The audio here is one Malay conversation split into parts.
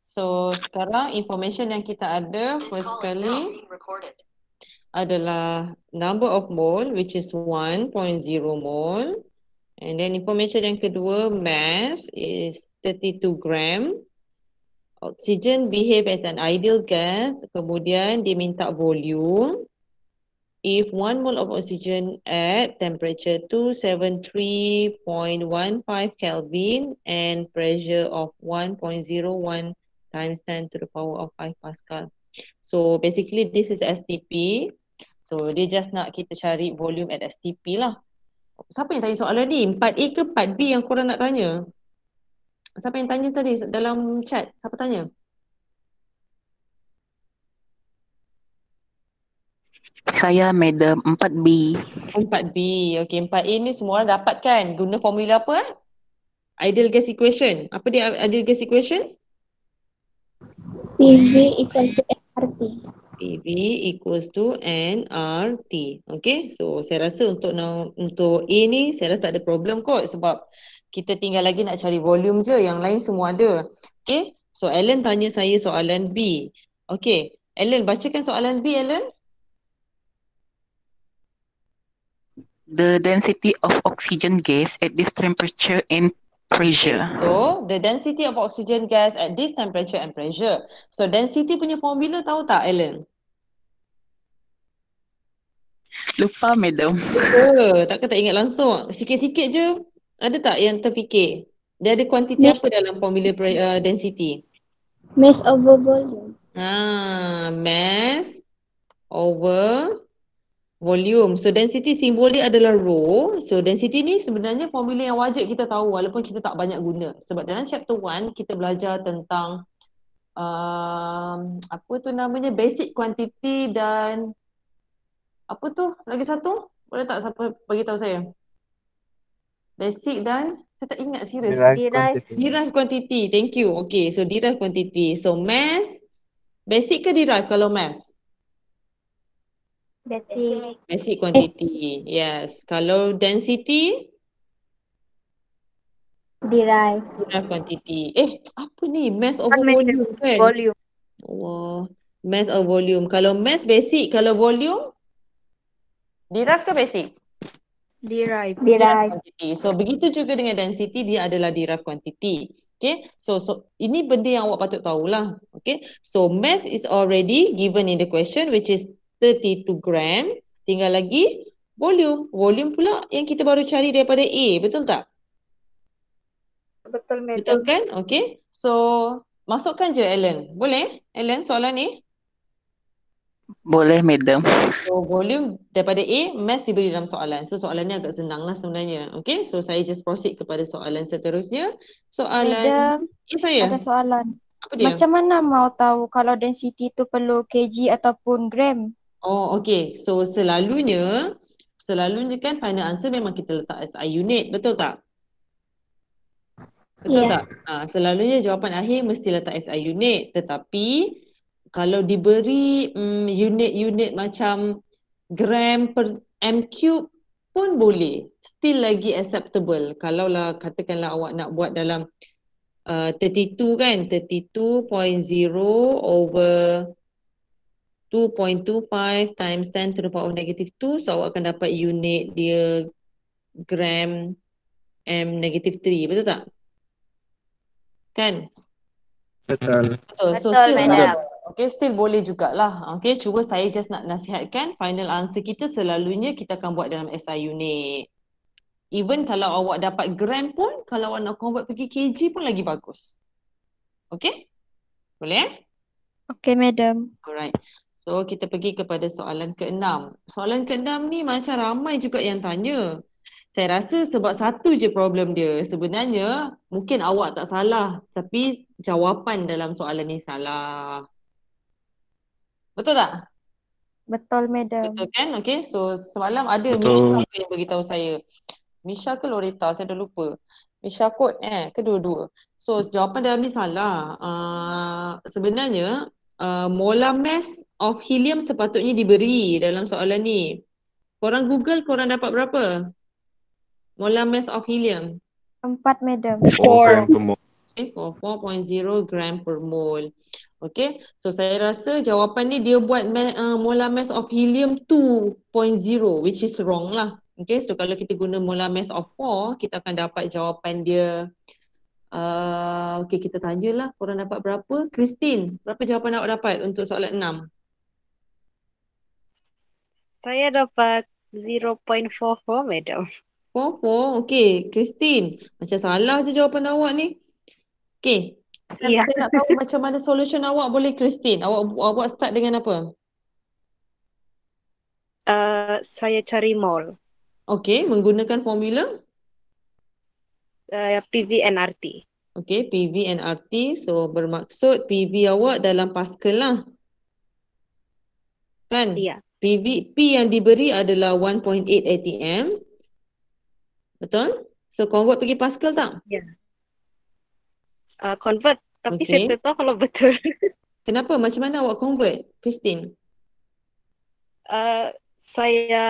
So sekarang information yang kita ada first kali adalah number of mole which is 1.0 mole. And then information yang kedua, mass is 32 gram. Oxygen behave as an ideal gas. Kemudian dia minta volume. If 1 mole of oxygen at temperature 273.15 Kelvin and pressure of 1.01 times 10 to the power of 5 Pascal. So basically this is STP. So dia just nak kita cari volume at STP lah. Siapa yang tanya soalan ni? 4A ke 4B yang korang nak tanya? Siapa yang tanya tadi dalam chat? Siapa tanya? Saya Madam 4B. 4B. Okay, 4A ni semua orang dapat kan? Guna formula apa? Ideal gas equation. Apa dia ideal gas equation? PV equal to nRT. PV equals to nRT. Okay, so saya rasa untuk A ni saya rasa tak ada problem kot sebab kita tinggal lagi nak cari volume je, yang lain semua ada. Okay, so Alan tanya saya soalan B. Okay, Alan bacakan soalan B, Alan. The density of oxygen gas at this temperature and pressure. So, the density of oxygen gas at this temperature and pressure. So, density punya formula tahu tak, Alan? Lupa, Madam. Lupa, takkan tak ingat langsung? Sikit-sikit je. Ada tak yang terfikir? Dia ada kuantiti apa dalam formula density? Mass over volume. Mass over volume. So density simbol dia adalah rho. So density ni sebenarnya formula yang wajib kita tahu walaupun kita tak banyak guna. Sebab dalam chapter 1 kita belajar tentang apa tu namanya, basic quantity dan apa tu lagi satu? Boleh tak siapa bagi tahu saya? Basic dan saya tak ingat serius. Derived quantity. Thank you. Okay, so derived quantity. So mass, basic ke derived kalau mass? Basic quantity. Yes. Kalau density? Derived quantity. Apa ni? Mass over volume kan? volume. Allah. Mass over volume. Kalau mass basic, kalau volume? Derived ke basic? Derived Quantity. So begitu juga dengan density, dia adalah derived quantity. Okay, so ini benda yang awak patut tahulah. Okay, so mass is already given in the question which is 32 gram. Tinggal lagi volume. Volume pula yang kita baru cari daripada A, betul tak? Betul, Madam. Betul kan? Okay, so masukkan je Alan. Boleh Alan soalan ni? Boleh, Madam. So volume daripada A, mass diberi dalam soalan. So soalan ni agak senang lah sebenarnya. Okay, so saya just proceed kepada soalan seterusnya. Soalan Madam, saya. ada soalan. Apa dia? Macam mana mau tahu kalau density tu perlu kg ataupun gram? Oh, okay. So selalunya kan final answer memang kita letak SI unit, betul tak? Betul tak? Selalunya jawapan akhir mesti letak SI unit. Tetapi kalau diberi unit-unit macam gram per m cube pun boleh. Still lagi acceptable. Kalaulah katakanlah awak nak buat dalam 32 kan, 32.0 over 2.25 times 10 to the power of negative 2. So awak akan dapat unit dia gram m negative 3. Betul tak? Kan? Betul. So Betul, still Madam. Okay, still boleh jugalah. Okay, cuma saya just nak nasihatkan final answer kita selalunya kita akan buat dalam SI unit. Even kalau awak dapat gram pun, kalau awak nak convert pergi kg pun lagi bagus. Okay? Boleh? Okay, Madam. Alright. So kita pergi kepada soalan ke-6. Soalan ke-6 ni macam ramai juga yang tanya. Saya rasa sebab satu je problem dia. Sebenarnya mungkin awak tak salah, tapi jawapan dalam soalan ni salah. Betul tak? Betul, Madam. Betul kan? Okay, so semalam ada Betul. Misha yang beritahu saya. Misha ke Loretta? Saya dah lupa. Misha kot kedua-dua. So jawapan dalam ni salah. Sebenarnya molar mass of helium sepatutnya diberi dalam soalan ni. Korang Google, korang dapat berapa? Molar mass of helium. 4, Madam. 4 gram per mole. for 4.0 gram per mole. Okay, so saya rasa jawapan ni dia buat molar mass of helium 2.0, which is wrong lah. Okay, so kalau kita guna molar mass of 4, kita akan dapat jawapan dia. Okay, kita tanyalah korang dapat berapa. Christine, berapa jawapan awak dapat untuk soalan 6? Saya dapat 0.44, madam. 44, okay. Christine, macam salah je jawapan awak ni. Okay, Iya. saya nak tahu macam mana solution awak boleh, Christine. Awak start dengan apa? Saya cari mol. Okay, menggunakan formula. PV/NRT. Okay, PV/NRT. So, bermaksud PV awak dalam Pascal lah. Kan? Iya. P yang diberi adalah 1.8 atm. Betul? So, convert pergi Pascal tak? Iya. Convert, tapi Okay. saya tak tahu kalau betul. Kenapa? Macam mana awak convert, Christine? Saya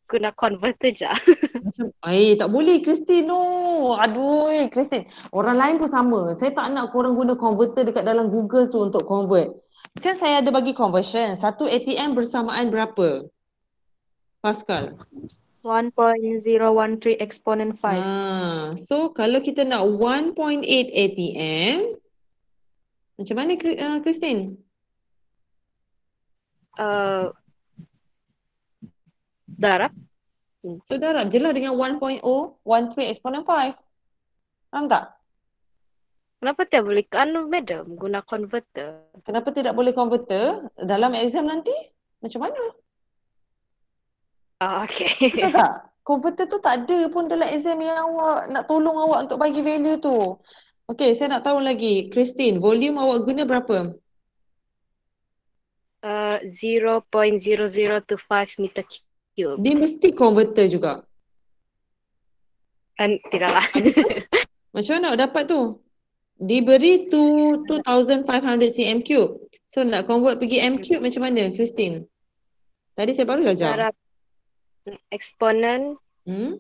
guna converter je. Macam, tak boleh Christine, no. Aduh, Christine. Orang lain pun sama. Saya tak nak korang guna converter dekat dalam Google tu untuk convert. Kan saya ada bagi conversion. 1 ATM bersamaan berapa? Pascal. 1.013 exponent 5. So kalau kita nak 1.8 ATM, macam mana Christine? Darab. So darab je lah dengan 1.013 exponent 5. Faham tak? Kenapa tidak boleh madam guna converter? Kenapa tidak boleh converter? Dalam exam nanti? Macam mana? Okay. Betul tak? Converter tu tak ada pun dalam exam yang awak nak tolong awak untuk bagi value tu. Okay, saya nak tahu lagi. Christine, volume awak guna berapa? 0.0025 meter cube. Dia mesti converter juga. Tidaklah. Macam mana awak dapat tu? Diberi 2500 cm cube. So nak convert pergi m cube macam mana, Christine? Tadi saya baru ajar. Darab eksponen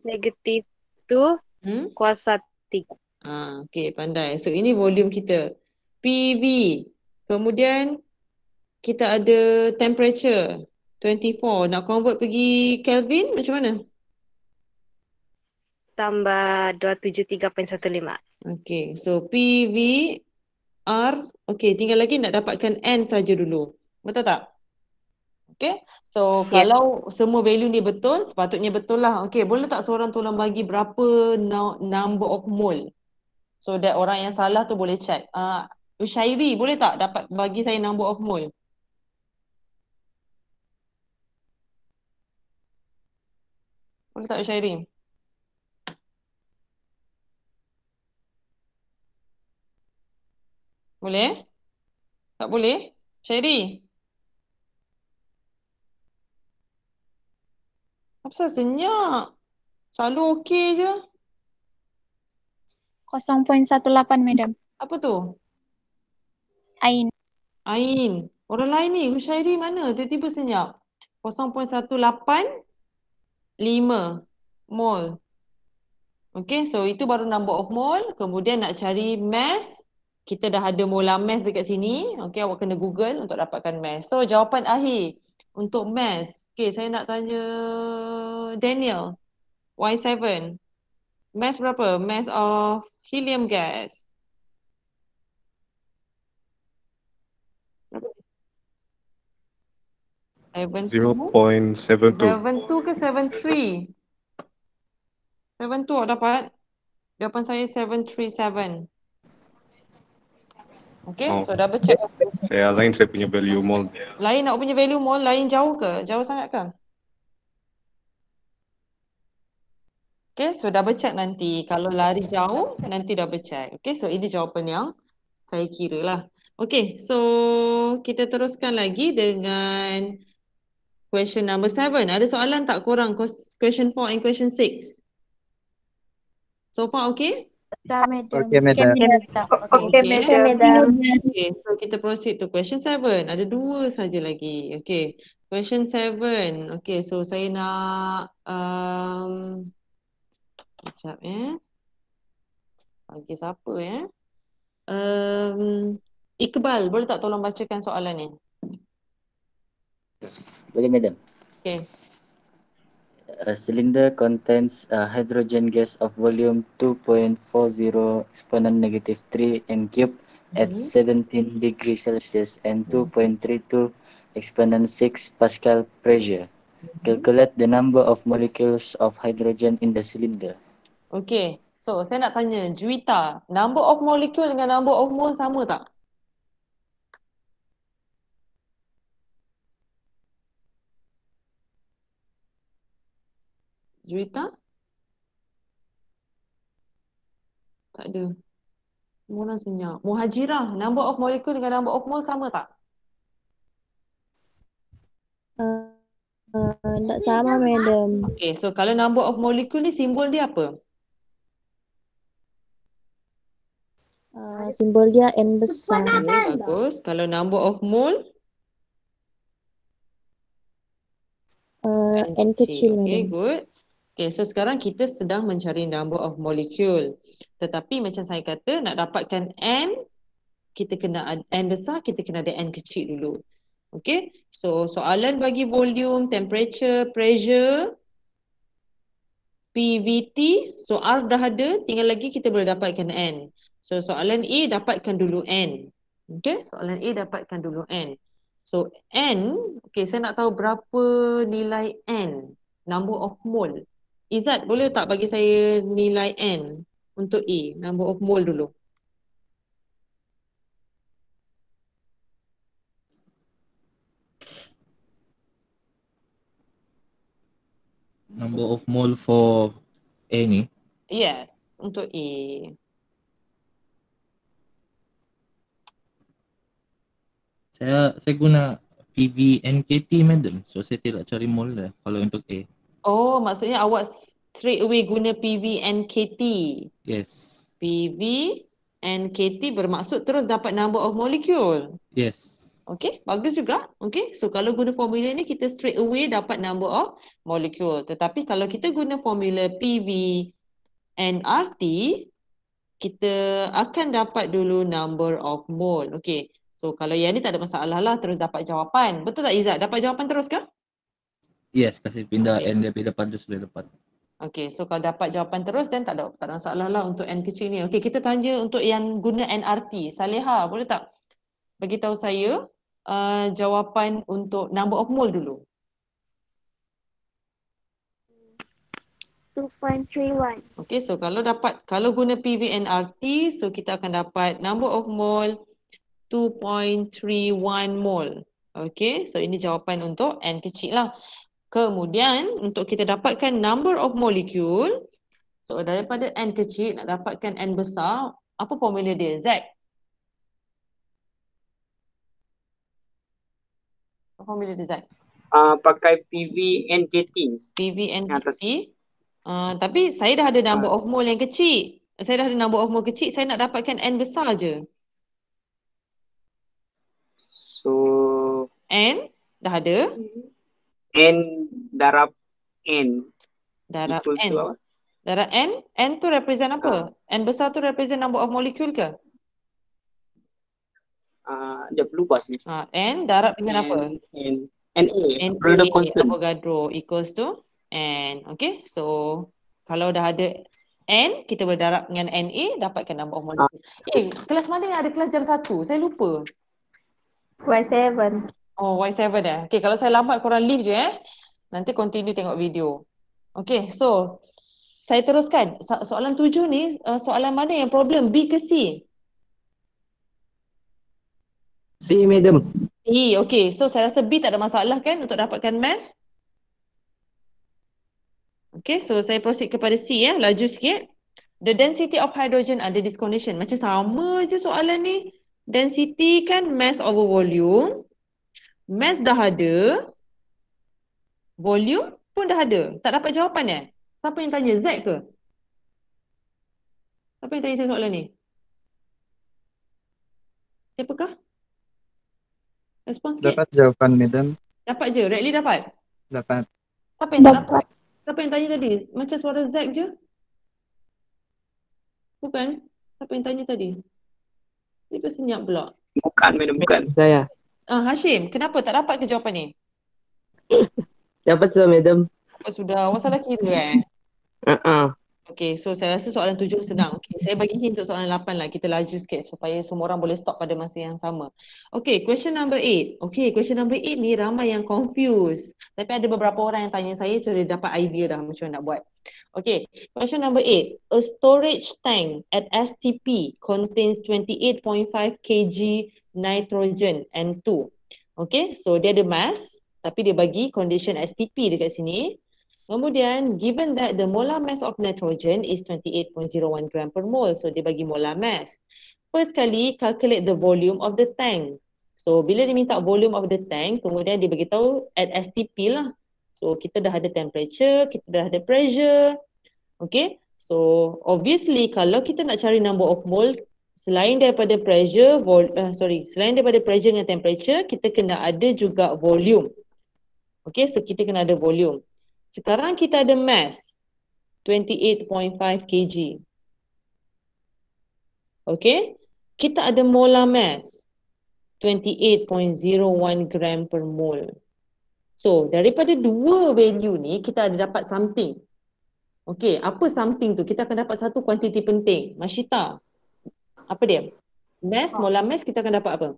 negatif 2 kuasa 3. Okay, pandai. So ini volume kita. PV. Kemudian kita ada temperature 24. Nak convert pergi Kelvin macam mana? Tambah 273.15. Okay, so PV R. Okay, tinggal lagi nak dapatkan N saja dulu. Betul tak? Okay, so kalau semua value ni betul, sepatutnya betul lah. Okay, boleh tak seorang tolong bagi berapa number of mole? So that orang yang salah tu boleh check. Ushairi, boleh tak dapat bagi saya number of mole? Boleh tak Ushairi? Boleh? Tak boleh? Ushairi? Apa pasal senyap? Selalu okey je. 0.18 madam. Apa tu? Ain. Ain. Orang lain ni, Ushairi mana? Tiba-tiba senyap. 0.185 mol. Okay, so itu baru number of mole. Kemudian nak cari mass. Kita dah ada molar mass dekat sini. Okay, awak kena Google untuk dapatkan mass. So, jawapan akhir untuk mass. Okay, saya nak tanya Daniel. Y7. Mass berapa? Mass of helium gas. 0.72. 72 ke 73? 72 awak dapat? Jawapan saya 737. Okay, so double check. Saya lain saya punya value mole. Lain awak punya value mole, lain jauh ke? Jauh sangat ke? Okay, so double check nanti. Kalau lari jauh, nanti double check. Okay, so ini jawapan yang saya kira lah. Okay, so kita teruskan lagi dengan question number 7. Ada soalan tak korang? Question 4 and question 6. So far okay? Dah madam. Okay, madam. Okay, madam. Okay, so kita proceed to question 7. Ada 2 saja lagi. Okay, question 7. Okay, so saya nak sekejap bagi siapa Iqbal, boleh tak tolong bacakan soalan ni? Boleh, Madam. Okay. A cylinder contains a hydrogen gas of volume 2.40 exponent negative 3 m cube at 17 degrees Celsius and 2.32 exponent 6 Pascal pressure. Calculate the number of molecules of hydrogen in the cylinder. Okay. So, saya nak tanya, Juwita, number of molecule dengan number of mole sama tak? Juwita? Tak ada. Semua orang senyap. Muhajirah, number of molecule dengan number of mole sama tak? Tak sama, Madam. Okay, so kalau number of molecule ni simbol dia apa? Simbol dia N besar. Okay, bagus. Kalau number of mole? N kecil, Okay, Madam. good. Okay, so sekarang kita sedang mencari number of molecule. Tetapi macam saya kata, nak dapatkan N, kita kena N besar, kita kena ada N kecil dulu. Okay, so soalan bagi volume, temperature, pressure, PVT, so R dah ada, tinggal lagi kita boleh dapatkan N. So soalan A dapatkan dulu N. Okay, soalan A dapatkan dulu N. So N, okay, saya nak tahu berapa nilai N, number of mole. Izzat, boleh tak bagi saya nilai N untuk A, number of mole dulu? Number of mole for A ni. Yes, untuk A. Saya guna PVNKT, Madam. So saya tidak cari mole dah kalau untuk A. Oh, maksudnya awak straight away guna PVNKT. Yes. PVNKT bermaksud terus dapat number of molecule. Yes. Okay, bagus juga. Okay, so kalau guna formula ni kita straight away dapat number of molecule. Tetapi kalau kita guna formula PVNRT, kita akan dapat dulu number of mole. Okay, so kalau yang ni tak ada masalah lah, terus dapat jawapan. Betul tak Izzat? Dapat jawapan terus ke? Yes, kasih pindah Okay. N lebih depan tu sudah dapat. Okay, so kalau dapat jawapan terus dan tak ada masalah lah untuk N kecil ni. Okay, kita tanya untuk yang guna NRT. Saleha, boleh tak bagi tahu saya jawapan untuk number of mole dulu? 2.31. Okay, so kalau guna PVNRT, so kita akan dapat number of mole 2.31 mole. Okay, so ini jawapan untuk N kecil lah. Kemudian untuk kita dapatkan number of molecule, so daripada N kecil nak dapatkan N besar, apa formula dia? Z. Apa formula dia Z? Pakai PVNKT. PVNKT. Tapi saya dah ada number of mole yang kecil. Saya dah ada number of mole kecil, saya nak dapatkan N besar je. So N dah ada. N darab N Darab equal N. to apa? Darab N tu represent apa? N besar tu represent number of molecule ke? Dia lupa sih. N darab dengan apa? NA, Avogadro constant. Avogadro equals to N. Okay, so kalau dah ada N, kita boleh darab dengan NA, dapatkan number of molecule. Kelas mana yang ada kelas jam 1? Saya lupa. Y7. Oh, Y7 dah. Okay, kalau saya lambat korang leave je nanti continue tengok video. Okay, so saya teruskan. Soalan 7 ni, soalan mana yang problem? B ke C? C, Madam. C, okay. So saya rasa B tak ada masalah kan untuk dapatkan mass? Okay, so saya proceed kepada C ya. Laju sikit. The density of hydrogen under this condition. Macam sama je soalan ni. Density kan mass over volume. Mass dah ada. Volume pun dah ada. Tak dapat jawapan Siapa yang tanya? Z ke? Siapa yang tanya saya soalan ni? Siapakah? Respon sikit. Dapat jawapan, Madam. Dapat je? Redly dapat? Dapat. Siapa yang tak dapat? Siapa yang tanya tadi? Macam suara Z je? Bukan? Siapa yang tanya tadi? Tiba senyap pula. Bukan, madam, bukan. Saya. Hashim, kenapa tak dapat ke jawapan ni? Dapat sudah, madam. Apa sudah? Awak salah kira Okay, so saya rasa soalan 7 senang. Okay, saya bagi hint untuk soalan 8 lah. Kita laju sikit supaya semua orang boleh stop pada masa yang sama. Okay, question number 8. Okay, question number 8 ni ramai yang confused. Tapi ada beberapa orang yang tanya saya, so dia dapat idea dah macam mana nak buat. Okay, question number 8. A storage tank at STP contains 28.5 kg nitrogen N2. Okay, so dia ada mass, tapi dia bagi condition STP dekat sini. Kemudian, given that the molar mass of nitrogen is 28.01 gram per mole, so dia bagi molar mass. First kali, calculate the volume of the tank. So, bila dia minta volume of the tank, kemudian dia beritahu at STP lah. So, kita dah ada temperature, kita dah ada pressure. Okay, so obviously kalau kita nak cari number of mole, selain daripada pressure, selain daripada pressure dengan temperature, kita kena ada juga volume. Okay, so kita kena ada volume. Sekarang kita ada mass 28.5 kg. Okay, kita ada molar mass 28.01 gram per mole. So daripada dua value ni kita ada dapat something. Okay, apa something tu? Kita akan dapat satu kuantiti penting. Mashita, apa dia? Mass, molar mass, kita akan dapat apa?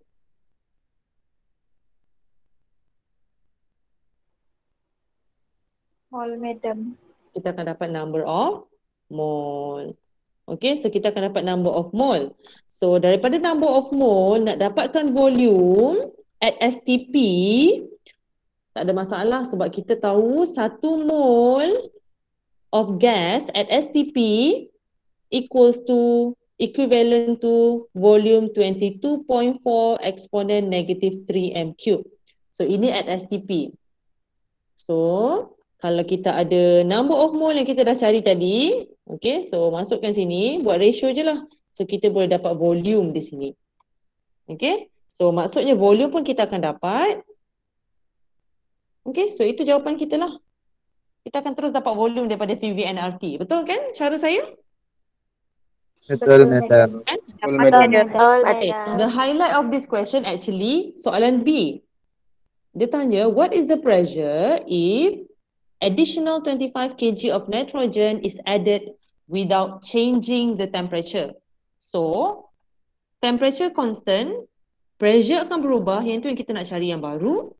Mole, madam. Kita akan dapat number of mole. Okay, so kita akan dapat number of mole. So daripada number of mole, nak dapatkan volume at STP, tak ada masalah sebab kita tahu 1 mole of gas at STP equivalent to volume 22.4 exponent negative 3 m cube. So ini at STP. So kalau kita ada number of mole yang kita dah cari tadi, okay, so masukkan sini, buat ratio je lah. So kita boleh dapat volume di sini. Okay, so maksudnya volume pun kita akan dapat. Okay, so itu jawapan kita lah. Kita akan terus dapat volume daripada PV and RT. Betul kan cara saya? Betul, madam. Okay, the highlight of this question actually soalan B. Dia tanya, what is the pressure if additional 25 kg of nitrogen is added without changing the temperature? So, temperature constant, pressure akan berubah, yang tu yang kita nak cari yang baru.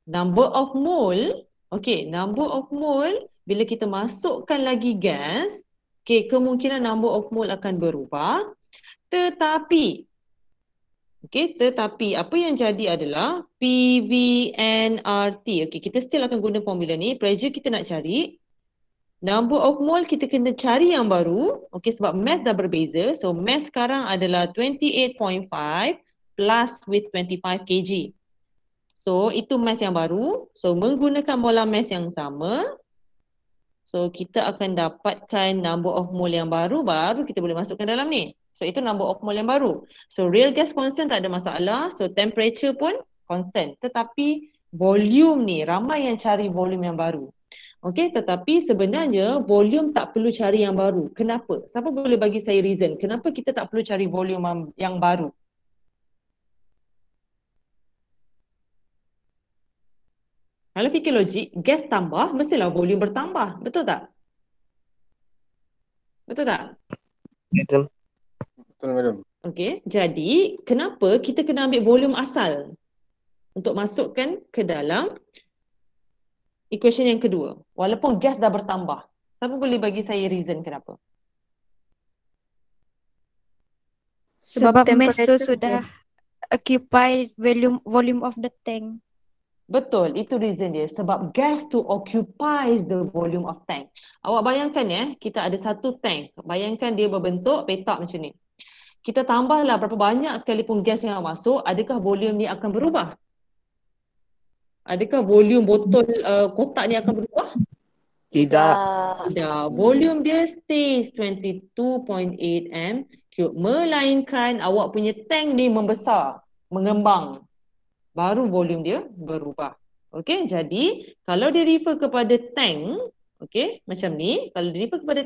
Number of mole, okay, number of mole, bila kita masukkan lagi gas, okay, kemungkinan number of mole akan berubah. Tetapi apa yang jadi adalah PVNRT. Okay, kita still akan guna formula ni. Pressure kita nak cari. Number of mole kita kena cari yang baru. Okay, sebab mass dah berbeza. So, mass sekarang adalah 28.5 plus with 25 kg. So, itu mass yang baru. So, menggunakan molar mass yang sama. So, kita akan dapatkan number of mole yang baru kita boleh masukkan dalam ni. So, itu number of mole yang baru. So, real gas constant tak ada masalah. So, temperature pun constant. Tetapi, volume ni, ramai yang cari volume yang baru. Okay, tetapi sebenarnya volume tak perlu cari yang baru. Kenapa? Siapa boleh bagi saya reason? Kenapa kita tak perlu cari volume yang baru? Kalau fikir logik, gas tambah, mestilah volume bertambah. Betul tak? Betul tak? Madam. Betul, madam. Okay, jadi kenapa kita kena ambil volume asal untuk masukkan ke dalam equation yang kedua? Walaupun gas dah bertambah. Siapa boleh bagi saya reason kenapa? Sebab mass tu sudah occupy volume of the tank. Betul, itu reason dia. Sebab gas tu occupies the volume of tank. Awak bayangkan ya, kita ada satu tank. Bayangkan dia berbentuk petak macam ni. Kita tambahlah berapa banyak sekalipun gas yang masuk, adakah volume ni akan berubah? Adakah volume botol kotak ni akan berubah? Tidak. Tidak. Volume dia stays 22.8 m cube. Melainkan awak punya tank ni membesar, mengembang. Baru volume dia berubah. Okey, jadi kalau dia refer kepada tank, okey, macam ni, kalau dia refer kepada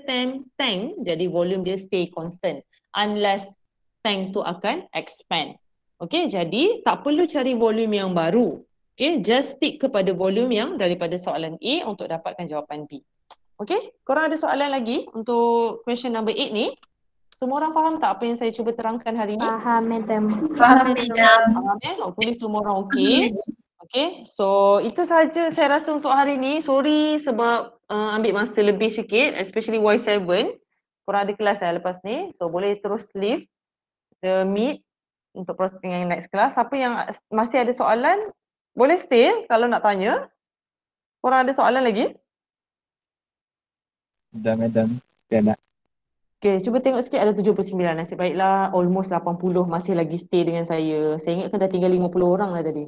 tank, jadi volume dia stay constant. Unless tank tu akan expand. Okay, jadi tak perlu cari volume yang baru. Okay, just stick kepada volume yang daripada soalan A untuk dapatkan jawapan B. Okay, korang ada soalan lagi untuk question number 8 ni? Semua orang faham tak apa yang saya cuba terangkan hari ni? Faham, Madam. Faham, Madam. Faham hopefully semua orang okay. Okay, so itu sahaja saya rasa untuk hari ni. Sorry sebab ambil masa lebih sikit, especially Y7. Korang ada kelas lepas ni, so boleh terus leave the meet untuk proses dengan next class. Siapa yang masih ada soalan, boleh stay kalau nak tanya. Korang ada soalan lagi? Dah, Madam. Tiada. Okay, cuba tengok sikit ada 79. Nasib baiklah almost 80 masih lagi stay dengan saya. Saya ingatkan dah tinggal 50 orang lah tadi.